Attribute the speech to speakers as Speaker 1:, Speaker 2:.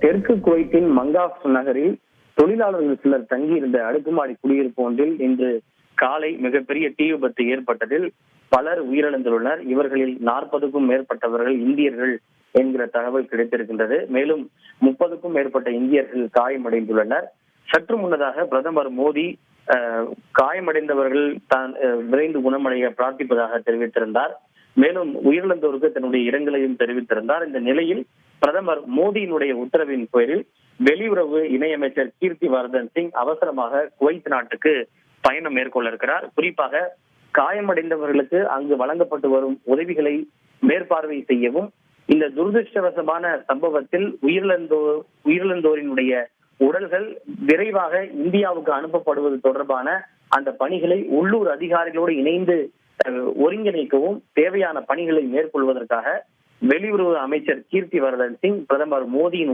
Speaker 1: தெற்கு குவைத்தின் மங்காஃப் நகரில் தொழிலாளர்கள் சிலர் தங்கியிருந்த அடுக்குமாடி குடியிருப்பு ஒன்றில் இன்று காலை மிகப்பெரிய தீ விபத்து ஏற்பட்டதில் பலர் உயிரிழந்துள்ளனர். இவர்களில் 40க்கும் மேற்பட்டவர்கள் இந்தியர்கள் என்கிற தகவல் கிடைத்திருக்கின்றது. மேலும் 30க்கும் மேற்பட்ட இந்தியர்கள் காயமடைந்துள்ளனர். சற்று முன்னதாக பிரதமர் மோடி காயமடைந்தவர்கள் தான் விரைந்து குணமடைய பிரார்த்திப்பதாக தெரிவித்திருந்தார். மேலும் உயிரிழந்தோருக்கு தன்னுடைய இரங்கலையும் தெரிவித்திருந்தார். இந்த நிலையில் பிரதமர் மோடியினுடைய உத்தரவின் பேரில் வெளியுறவு இணையமைச்சர் கீர்த்தி வர்தன் சிங் அவசரமாக குவைத் நாட்டுக்கு பயணம் மேற்கொள்ள இருக்கிறார். குறிப்பாக காயமடைந்தவர்களுக்கு அங்கு வழங்கப்பட்டு வரும் உதவிகளை மேற்பார்வை செய்யவும், இந்த துரதிருஷ்டவசமான சம்பவத்தில் உயிரிழந்தோரினுடைய உடல்கள் விரைவாக இந்தியாவுக்கு அனுப்பப்படுவது தொடர்பான அந்த பணிகளை உள்ளூர் அதிகாரிகளோடு இணைந்து ஒருங்கிணைக்கவும் தேவையான பணிகளை மேற்கொள்வதற்காக வெளியுறவு அமைச்சர் கீர்த்தி வர்தன் சிங் பிரதமர் மோடியின்